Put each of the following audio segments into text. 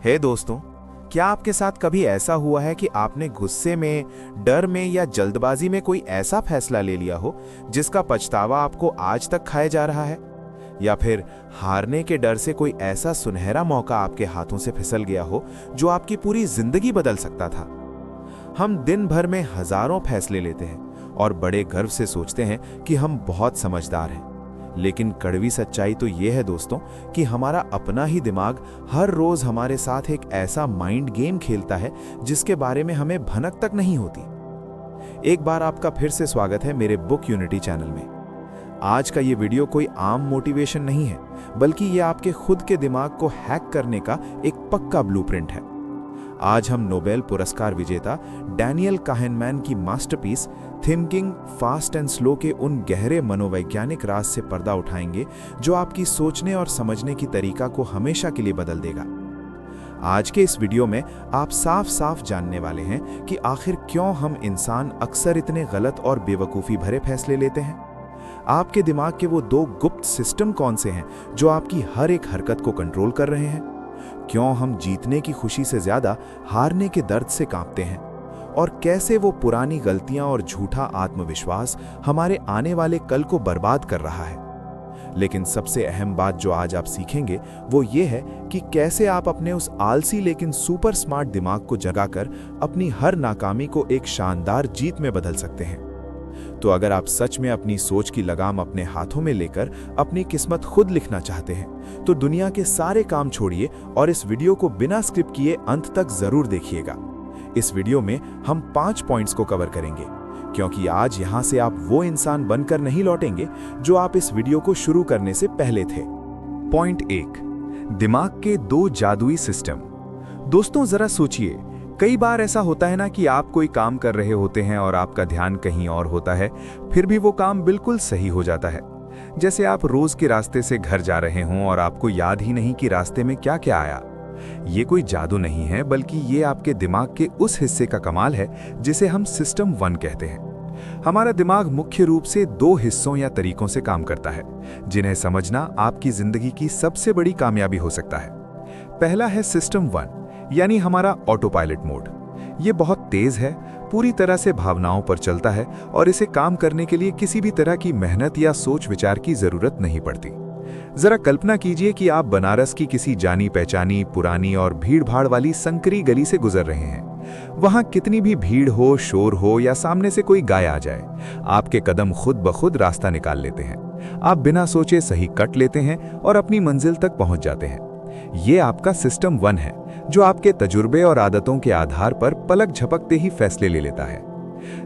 हे दोस्तों, क्या आपके साथ कभी ऐसा हुआ है कि आपने गुस्से में, डर में या जल्दबाजी में कोई ऐसा फैसला ले लिया हो जिसका पछतावा आपको आज तक खाए जा रहा है? या फिर हारने के डर से कोई ऐसा सुनहरा मौका आपके हाथों से फिसल गया हो जो आपकी पूरी जिंदगी बदल सकता था? हम दिन भर में हजारों फैसले लेते हैं और बड़े गर्व से सोचते हैं कि हम बहुत समझदार हैं। लेकिन कड़वी सच्चाई तो यह है दोस्तों कि हमारा अपना ही दिमाग हर रोज हमारे साथ एक ऐसा माइंड गेम खेलता है जिसके बारे में हमें भनक तक नहीं होती। एक बार आपका फिर से स्वागत है मेरे बुक यूनिटी चैनल में। आज का ये वीडियो कोई आम मोटिवेशन नहीं है, बल्कि ये आपके खुद के दिमाग को हैक करने का एक पक्का ब्लूप्रिंट है। आज हम नोबेल पुरस्कार विजेता डैनियल काहनेमैन की masterpiece thinking fast and slow के उन गहरे मनोवैज्ञानिक राज से पर्दा उठाएंगे जो आपकी सोचने और समझने की तरीका को हमेशा के लिए बदल देगा। आज के इस वीडियो में आप साफ साफ जानने वाले हैं कि आखिर क्यों हम इंसान अक्सर इतने गलत और बेवकूफ़ी भरे फैसले लेते हैं। आपके दिमाग के वो दो गुप्त सिस्टम कौन से हैं जो आपकी हर एक हरकत को कंट्रोल कर रहे हैं? क्यों हम जीतने की खुशी से ज्यादा हारने के दर्द से कांपते हैं? और कैसे वो पुरानी गलतियां और झूठा आत्मविश्वास हमारे आने वाले कल को बर्बाद कर रहा है। लेकिन सबसे अहम बात जो आज आप सीखेंगे वो ये है कि कैसे आप अपने उस आलसी लेकिन सुपर स्मार्ट दिमाग को जगाकर अपनी हर नाकामी को एक शानदार जीत में बदल सकते हैं। तो अगर आप सच में अपनी सोच की लगाम अपने हाथों में लेकर अपनी किस्मत खुद लिखना चाहते हैं, तो दुनिया के सारे काम छोड़िए और इस वीडियो को बिना स्किप किए अंत तक जरूर देखिएगा। इस वीडियो में हम 5 पॉइंट्स को कवर करेंगे, क्योंकि आज यहां से आप वो इंसान बनकर नहीं लौटेंगे जो आप इस वीडियो को शुरू करने से पहले थे। पॉइंट 1, दिमाग के 2 जादुई सिस्टम। दोस्तों जरा सोचिए, कई बार ऐसा होता है ना कि आप कोई काम कर रहे होते हैं और आपका ध्यान कहीं और होता है, फिर भी वो काम बिल्कुल सही हो जाता है। जैसे आप रोज के रास्ते से घर जा रहे हों और आपको याद ही नहीं कि रास्ते में क्या क्या आया। ये कोई जादू नहीं है, बल्कि ये आपके दिमाग के उस हिस्से का कमाल है जिसे हम सिस्टम 1 कहते हैं। हमारा दिमाग मुख्य रूप से 2 हिस्सों या तरीकों से काम करता है, जिन्हें समझना आपकी जिंदगी की सबसे बड़ी कामयाबी हो सकता है। पहला है सिस्टम 1, यानी हमारा ऑटो पायलट मोड। ये बहुत तेज है, पूरी तरह से भावनाओं पर चलता है और इसे काम करने के लिए किसी भी तरह की मेहनत या सोच विचार की जरूरत नहीं पड़ती। जरा कल्पना कीजिए कि आप बनारस की किसी जानी पहचानी, पुरानी और भीड़-भाड़ वाली संकरी गली से गुजर रहे हैं। वहां कितनी भी भीड़ हो, शोर हो या सामने से कोई गाय आ जाए, आपके कदम खुद ब खुद रास्ता निकाल लेते हैं। आप बिना सोचे सही कट लेते हैं और अपनी मंजिल तक पहुंच जाते हैं। ये आपका सिस्टम 1 है, जो आपके तजुर्बे और आदतों के आधार पर पलक झपकते ही फैसले ले लेता है।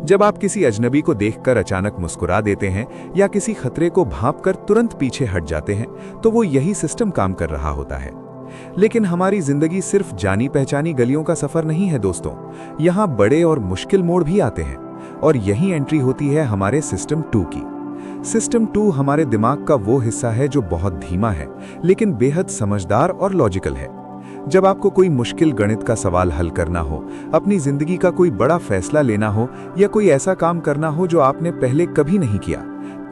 जब आप किसी अजनबी को देखकर अचानक मुस्कुरा देते हैं या किसी खतरे को भांपकर तुरंत पीछे हट जाते हैं, तो वो यही सिस्टम काम कर रहा होता है। लेकिन हमारी जिंदगी सिर्फ जानी पहचानी गलियों का सफर नहीं है दोस्तों। यहाँ बड़े और मुश्किल मोड़ भी आते हैं, और यही एंट्री होती है हमारे सिस्टम 2 की। सिस्टम 2 हमारे दिमाग का वो हिस्सा है जो बहुत धीमा है, लेकिन बेहद समझदार और लॉजिकल है। जब आपको कोई मुश्किल गणित का सवाल हल करना हो, अपनी जिंदगी का कोई बड़ा फैसला लेना हो या कोई ऐसा काम करना हो जो आपने पहले कभी नहीं किया,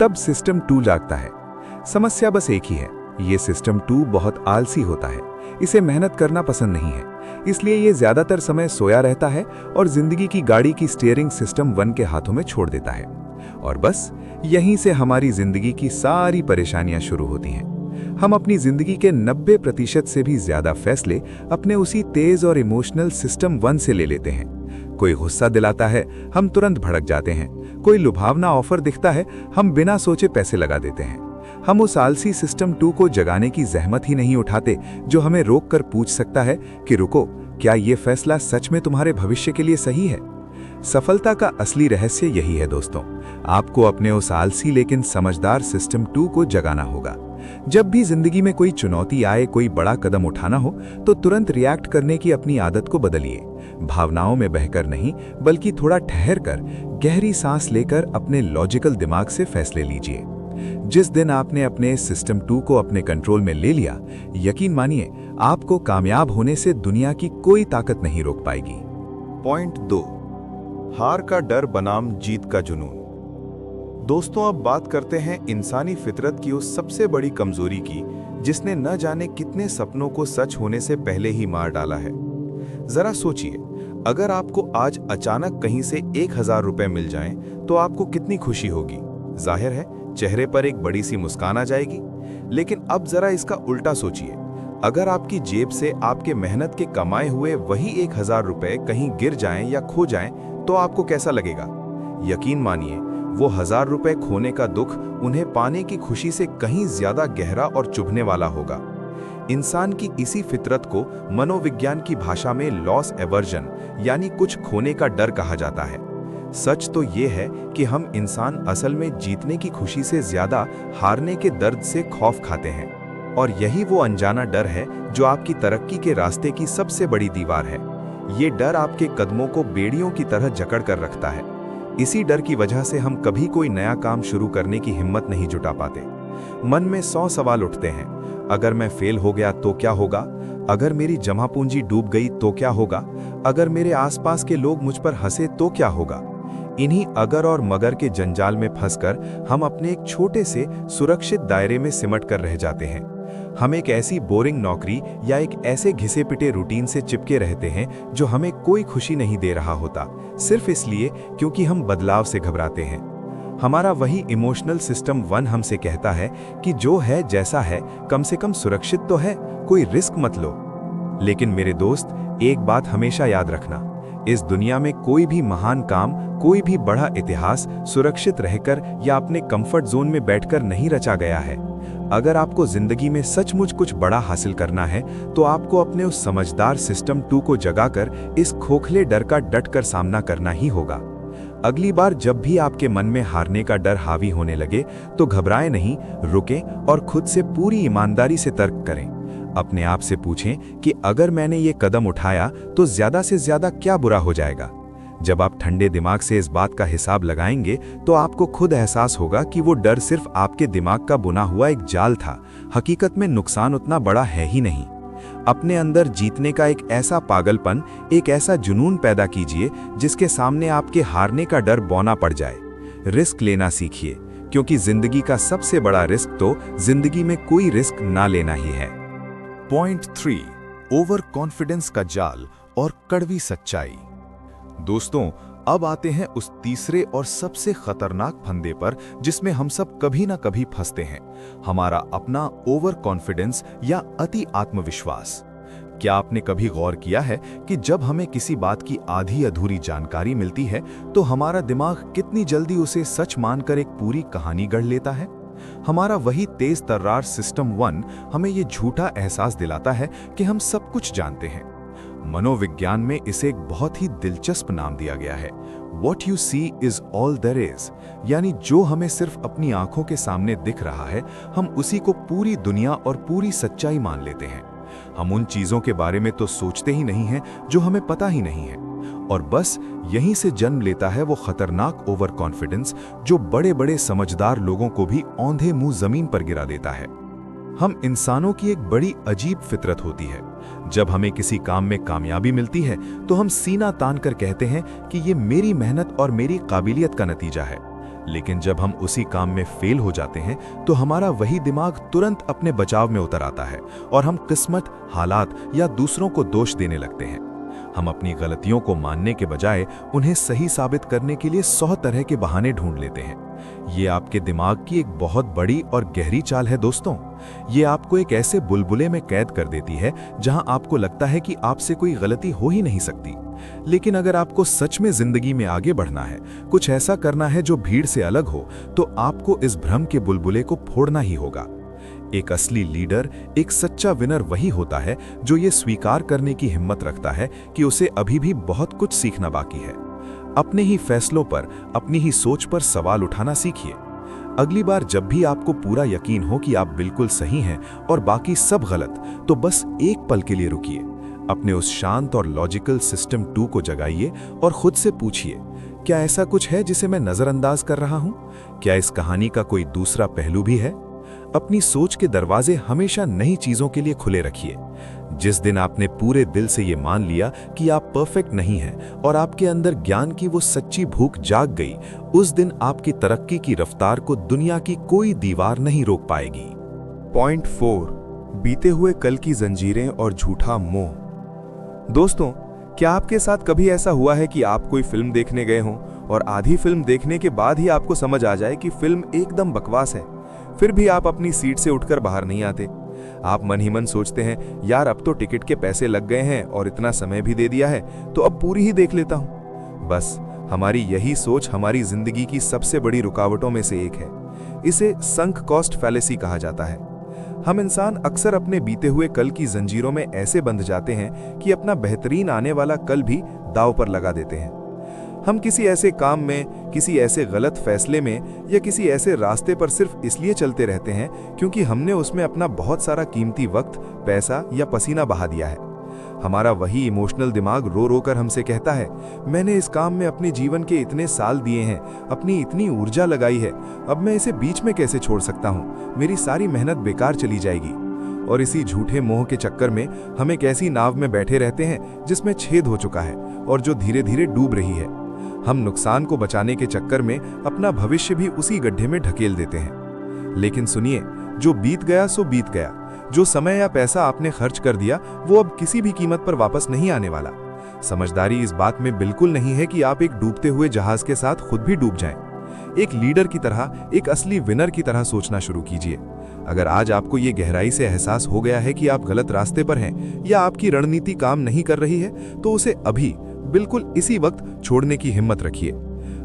तब सिस्टम 2 जागता है। समस्या बस एक ही है, ये सिस्टम 2 बहुत आलसी होता है। इसे मेहनत करना पसंद नहीं है, इसलिए ये ज्यादातर समय सोया रहता है और जिंदगी की गाड़ी की स्टीयरिंग सिस्टम 1 के हाथों में छोड़ देता है। और बस यहीं से हमारी जिंदगी की सारी परेशानियां शुरू होती हैं। हम अपनी जिंदगी के 90% से भी ज्यादा फैसले अपने उसी तेज और इमोशनल सिस्टम 1 से ले लेते हैं। कोई गुस्सा दिलाता है, हम तुरंत भड़क जाते हैं। कोई लुभावना ऑफर दिखता है, हम बिना सोचे पैसे लगा देते हैं। हम उस आलसी सिस्टम 2 को जगाने की जहमत ही नहीं उठाते, जो हमें रोककर पूछ सकता है कि रुको, क्या ये फैसला सच में तुम्हारे भविष्य के लिए सही है? सफलता का असली रहस्य यही है दोस्तों। आपको अपने उस आलसी लेकिन समझदार सिस्टम 2 को जगाना होगा। जब भी जिंदगी में कोई चुनौती आए, कोई बड़ा कदम उठाना हो, तो तुरंत रिएक्ट करने की अपनी आदत को बदलिए। भावनाओं में बहकर नहीं, बल्कि थोड़ा ठहर कर गहरी सांस लेकर अपने लॉजिकल दिमाग से फैसले लीजिए। जिस दिन आपने अपने सिस्टम 2 को अपने कंट्रोल में ले लिया, यकीन मानिए आपको कामयाब होने से दुनिया की कोई ताकत नहीं रोक पाएगी। पॉइंट 2, हार का डर बनाम जीत का जुनून। दोस्तों अब बात करते हैं इंसानी फितरत की उस सबसे बड़ी कमजोरी की जिसने न जाने कितने सपनों को सच होने से पहले ही मार डाला है। जरा सोचिए, अगर आपको आज अचानक कहीं से 1000 रुपए मिल जाएं, तो आपको कितनी खुशी होगी। जाहिर है, चेहरे पर एक बड़ी सी मुस्कान आ जाएगी। लेकिन अब जरा इसका उल्टा सोचिए, अगर आपकी जेब से आपके मेहनत के कमाए हुए वही 1000 रुपए कहीं गिर जाएं या खो जाएं, तो आपको कैसा लगेगा? यकीन मानिए, वो 1000 रुपए खोने का दुख उन्हें पाने की खुशी से कहीं ज्यादा गहरा और चुभने वाला होगा। इंसान की इसी फितरत को मनोविज्ञान की भाषा में लॉस एवर्जन यानी कुछ खोने का डर कहा जाता है। सच तो ये है कि हम इंसान असल में जीतने की खुशी से ज्यादा हारने के दर्द से खौफ खाते हैं, और यही वो अनजाना डर है जो आपकी तरक्की के रास्ते की सबसे बड़ी दीवार है। ये डर आपके कदमों को बेड़ियों की तरह जकड़ कर रखता है। इसी डर की वजह से हम कभी कोई नया काम शुरू करने की हिम्मत नहीं जुटा पाते। मन में 100 सवाल उठते हैं। अगर मैं फेल हो गया तो क्या होगा? अगर मेरी जमा पूंजी डूब गई तो क्या होगा? अगर मेरे आसपास के लोग मुझ पर हंसे तो क्या होगा? इन्हीं अगर और मगर के जंजाल में फंसकर हम अपने एक छोटे से सुरक्षित दायरे में सिमट कर रह जाते हैं। हम एक ऐसी बोरिंग नौकरी या एक ऐसे घिसे पिटे रूटीन से चिपके रहते हैं जो हमें कोई खुशी नहीं दे रहा होता, सिर्फ इसलिए क्योंकि हम बदलाव से घबराते हैं। हमारा वही इमोशनल सिस्टम 1 हमसे कहता है कि जो है जैसा है, कम से कम सुरक्षित तो है, कोई रिस्क मत लो। लेकिन मेरे दोस्त, एक बात हमेशा याद रखना, इस दुनिया में कोई भी महान काम, कोई भी बड़ा इतिहास सुरक्षित रहकर या अपने कंफर्ट जोन में बैठकर नहीं रचा गया है। अगर आपको जिंदगी में सचमुच कुछ बड़ा हासिल करना है, तो आपको अपने उस समझदार सिस्टम 2 को जगाकर इस खोखले डर का डटकर सामना करना ही होगा। अगली बार जब भी आपके मन में हारने का डर हावी होने लगे, तो घबराएं नहीं, रुकें और खुद से पूरी ईमानदारी से तर्क करें। अपने आप से पूछें कि अगर मैंने ये कदम उठाया तो ज्यादा से ज्यादा क्या बुरा हो जाएगा। जब आप ठंडे दिमाग से इस बात का हिसाब लगाएंगे, तो आपको खुद एहसास होगा कि वो डर सिर्फ आपके दिमाग का बुना हुआ एक जाल था। हकीकत में नुकसान उतना बड़ा है ही नहीं। अपने अंदर जीतने का एक ऐसा पागलपन, एक ऐसा जुनून पैदा कीजिए जिसके सामने आपके हारने का डर बौना पड़ जाए। रिस्क लेना सीखिए, क्योंकि जिंदगी का सबसे बड़ा रिस्क तो जिंदगी में कोई रिस्क ना लेना ही है। पॉइंट 3, ओवर कॉन्फिडेंस का जाल और कड़वी सच्चाई। दोस्तों, अब आते हैं उस तीसरे और सबसे खतरनाक फंदे पर जिसमें हम सब कभी ना कभी फंसते हैं, हमारा अपना ओवर कॉन्फिडेंस या अति आत्मविश्वास। क्या आपने कभी गौर किया है कि जब हमें किसी बात की आधी अधूरी जानकारी मिलती है, तो हमारा दिमाग कितनी जल्दी उसे सच मानकर एक पूरी कहानी गढ़ लेता है? हमारा वही तेज तर्रार सिस्टम 1 हमें ये झूठा एहसास दिलाता है कि हम सब कुछ जानते हैं। मनोविज्ञान में इसे एक बहुत ही दिलचस्प नाम दिया गया है, What you see is all there is, यानी जो हमें सिर्फ अपनी आंखों के सामने दिख रहा है, हम उसी को पूरी दुनिया और पूरी सच्चाई मान लेते हैं। हम उन चीजों के बारे में तो सोचते ही नहीं हैं जो हमें पता ही नहीं है। और बस यहीं से जन्म लेता है वो खतरनाक ओवर कॉन्फिडेंस जो बड़े बड़े समझदार लोगों को भी औंधे मुंह जमीन पर गिरा देता है। हम इंसानों की एक बड़ी अजीब फितरत होती है। जब हमें किसी काम में कामयाबी मिलती है, तो हम सीना तान कर कहते हैं कि ये मेरी मेहनत और मेरी काबिलियत का नतीजा है। लेकिन जब हम उसी काम में फेल हो जाते हैं, तो हमारा वही दिमाग तुरंत अपने बचाव में उतर आता है और हम किस्मत, हालात या दूसरों को दोष देने लगते हैं। हम अपनी गलतियों को मानने के बजाय उन्हें सही साबित करने के लिए 100 तरह के बहाने ढूंढ लेते हैं। ये आपके दिमाग की एक बहुत बड़ी और गहरी चाल है दोस्तों। ये आपको एक ऐसे बुलबुले में कैद कर देती है जहां आपको लगता है कि आपसे कोई गलती हो ही नहीं सकती। लेकिन अगर आपको सच में जिंदगी में आगे बढ़ना है, कुछ ऐसा करना है जो भीड़ से अलग हो, तो आपको इस भ्रम के बुलबुले को फोड़ना ही होगा। एक असली लीडर, एक सच्चा विनर वही होता है जो ये स्वीकार करने की हिम्मत रखता है कि उसे अभी भी बहुत कुछ सीखना बाकी है। अपने ही फैसलों पर, अपनी ही सोच पर सवाल उठाना सीखिए। अगली बार जब भी आपको पूरा यकीन हो कि आप बिल्कुल सही हैं और बाकी सब गलत, तो बस एक पल के लिए रुकिए। अपने उस शांत और लॉजिकल सिस्टम 2 को जगाइए और खुद से पूछिए, क्या ऐसा कुछ है जिसे मैं नजरअंदाज कर रहा हूं? क्या इस कहानी का कोई दूसरा पहलू भी है? अपनी सोच के दरवाजे हमेशा नई चीजों के लिए खुले रखिए। जिस दिन आपने पूरे दिल से ये मान लिया कि आप परफेक्ट नहीं हैं और आपके अंदर ज्ञान की वो सच्ची भूख जाग गई, उस दिन आपकी तरक्की की रफ्तार को दुनिया की कोई दीवार नहीं रोक पाएगी। पॉइंट 4, बीते हुए कल की जंजीरें और झूठा मोह। दोस्तों, क्या आपके साथ कभी ऐसा हुआ है कि आप कोई फिल्म देखने गए हों और आधी फिल्म देखने के बाद ही आपको समझ आ जाए कि फिल्म एकदम बकवास है, फिर भी आप अपनी सीट से उठकर बाहर नहीं आते? आप मन ही मन सोचते हैं, यार अब तो टिकट के पैसे लग गए हैं और इतना समय भी दे दिया है, तो अब पूरी ही देख लेता हूं। बस हमारी यही सोच हमारी जिंदगी की सबसे बड़ी रुकावटों में से एक है। इसे संक कॉस्ट फैलेसी कहा जाता है। हम इंसान अक्सर अपने बीते हुए कल की जंजीरों में ऐसे बंध जाते हैं कि अपना बेहतरीन आने वाला कल भी दांव पर लगा देते हैं। हम किसी ऐसे काम में, किसी ऐसे गलत फैसले में या किसी ऐसे रास्ते पर सिर्फ इसलिए चलते रहते हैं क्योंकि हमने उसमें अपना बहुत सारा कीमती वक्त, पैसा या पसीना बहा दिया है। हमारा वही इमोशनल दिमाग रो रो कर हमसे कहता है, मैंने इस काम में अपने जीवन के इतने साल दिए हैं, अपनी इतनी ऊर्जा लगाई है, अब मैं इसे बीच में कैसे छोड़ सकता हूँ? मेरी सारी मेहनत बेकार चली जाएगी। और इसी झूठे मोह के चक्कर में हम एक ऐसी नाव में बैठे रहते हैं जिसमें छेद हो चुका है और जो धीरे धीरे डूब रही है। हम नुकसान को बचाने के चक्कर में अपना भविष्य भी उसी गड्ढे में ढकेल देते हैं। लेकिन सुनिए, जो बीत गया सो बीत गया। जो समय या पैसा आपने खर्च कर दिया वो अब किसी भी कीमत पर वापस नहीं आने वाला। समझदारी इस बात में बिल्कुल नहीं है कि आप एक डूबते हुए जहाज के साथ खुद भी डूब जाएं। एक लीडर की तरह, एक असली विनर की तरह सोचना शुरू कीजिए। अगर आज आपको ये गहराई से एहसास हो गया है कि आप गलत रास्ते पर हैं या आपकी रणनीति काम नहीं कर रही है, तो उसे अभी बिल्कुल इसी वक्त छोड़ने की हिम्मत रखिए।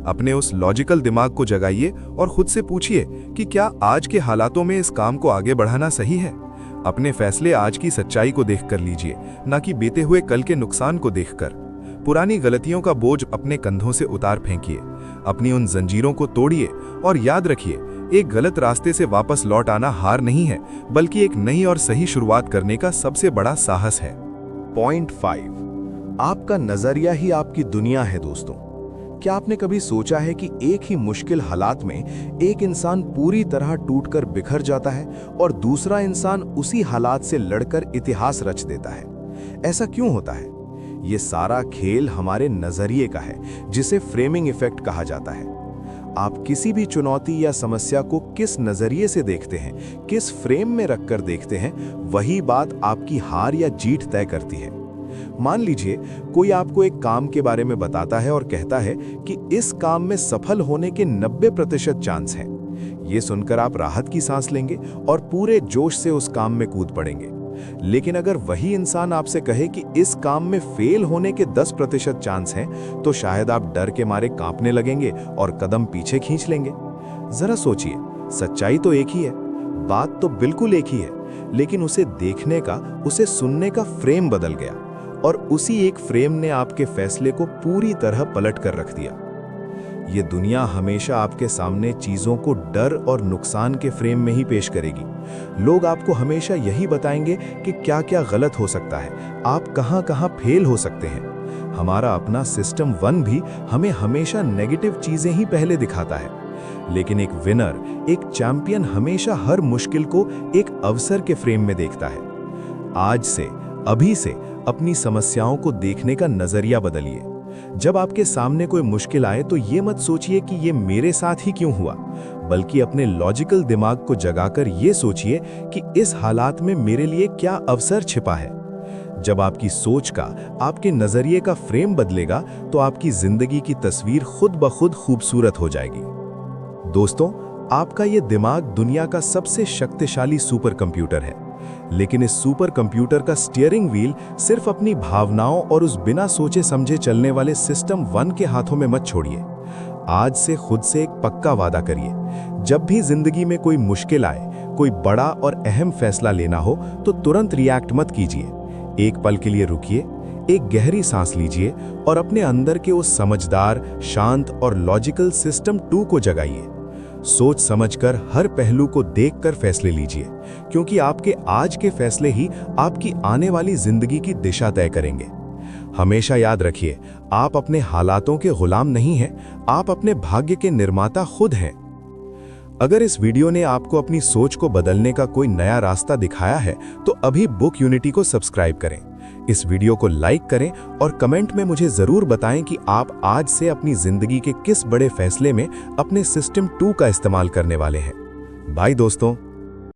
अपने उस लॉजिकल दिमाग को जगाइए और खुद से पूछिए कि क्या आज के हालातों में इस काम को आगे बढ़ाना सही है। अपने फैसले आज की सच्चाई को देखकर लीजिए, ना कि बीते हुए कल के नुकसान को देखकर। पुरानी गलतियों का बोझ अपने कंधों से उतार फेंकिए, अपनी उन जंजीरों को तोड़िए और याद रखिए, एक गलत रास्ते से वापस लौट आना हार नहीं है, बल्कि एक नई और सही शुरुआत करने का सबसे बड़ा साहस है। पॉइंट 5, आपका नजरिया ही आपकी दुनिया है। दोस्तों, क्या आपने कभी सोचा है कि एक ही मुश्किल हालात में एक इंसान पूरी तरह टूटकर बिखर जाता है और दूसरा इंसान उसी हालात से लड़कर इतिहास रच देता है? ऐसा क्यों होता है? ये सारा खेल हमारे नजरिए का है, जिसे फ्रेमिंग इफेक्ट कहा जाता है। आप किसी भी चुनौती या समस्या को किस नजरिए से देखते हैं, किस फ्रेम में रखकर देखते हैं, वही बात आपकी हार या जीत तय करती है। मान लीजिए कोई आपको एक काम के बारे में बताता है और कहता है कि इस काम में सफल होने के 90% चांस हैं। ये सुनकर आप राहत की सांस लेंगे और पूरे जोश से उस काम में कूद पड़ेंगे। लेकिन अगर वही इंसान आपसे कहे कि इस काम में फेल होने के 10% चांस हैं, तो शायद आप डर के मारे कांपने लगेंगे और कदम पीछे खींच लेंगे। जरा सोचिए, सच्चाई तो एक ही है, बात तो बिल्कुल एक ही है, लेकिन उसे देखने का, उसे सुनने का फ्रेम बदल गया और उसी एक फ्रेम ने आपके फैसले को पूरी तरह पलट कर रख दिया। ये दुनिया हमेशा आपके सामने चीजों को डर और नुकसान के फ्रेम में ही पेश करेगी। लोग आपको हमेशा यही बताएंगे कि क्या क्या गलत हो सकता है, आप कहां कहां फेल हो सकते हैं। हमारा अपना सिस्टम 1 भी हमें हमेशा नेगेटिव चीजें ही पहले दिखाता है। लेकिन एक विनर, एक चैंपियन हमेशा हर मुश्किल को एक अवसर के फ्रेम में देखता है। आज से, अभी से अपनी समस्याओं को देखने का नजरिया बदलिए। जब आपके सामने कोई मुश्किल आए तो ये मत सोचिए कि ये मेरे साथ ही क्यों हुआ, बल्कि अपने लॉजिकल दिमाग को जगाकर ये सोचिए कि इस हालात में मेरे लिए क्या अवसर छिपा है। जब आपकी सोच का, आपके नजरिए का फ्रेम बदलेगा तो आपकी जिंदगी की तस्वीर खुद ब खुद खूबसूरत हो जाएगी। दोस्तों, आपका ये दिमाग दुनिया का सबसे शक्तिशाली सुपर कंप्यूटर है, लेकिन इस सुपर कंप्यूटर का स्टीयरिंग व्हील सिर्फ अपनी भावनाओं और उस बिना सोचे समझे चलने वाले सिस्टम 1 के हाथों में मत छोड़िए। आज से खुद से एक पक्का वादा करिए, जब भी जिंदगी में कोई मुश्किल आए, कोई बड़ा और अहम फैसला लेना हो, तो तुरंत रिएक्ट मत कीजिए। एक पल के लिए रुकिए, एक गहरी सांस लीजिए और अपने अंदर के उस समझदार, शांत और लॉजिकल सिस्टम 2 को जगाइए। सोच समझकर हर पहलू को देखकर फैसले लीजिए, क्योंकि आपके आज के फैसले ही आपकी आने वाली जिंदगी की दिशा तय करेंगे। हमेशा याद रखिए, आप अपने हालातों के गुलाम नहीं हैं, आप अपने भाग्य के निर्माता खुद हैं। अगर इस वीडियो ने आपको अपनी सोच को बदलने का कोई नया रास्ता दिखाया है, तो अभी बुक यूनिटी को सब्सक्राइब करें, इस वीडियो को लाइक करें और कमेंट में मुझे जरूर बताएं कि आप आज से अपनी जिंदगी के किस बड़े फैसले में अपने सिस्टम 2 का इस्तेमाल करने वाले हैं। बाय दोस्तों।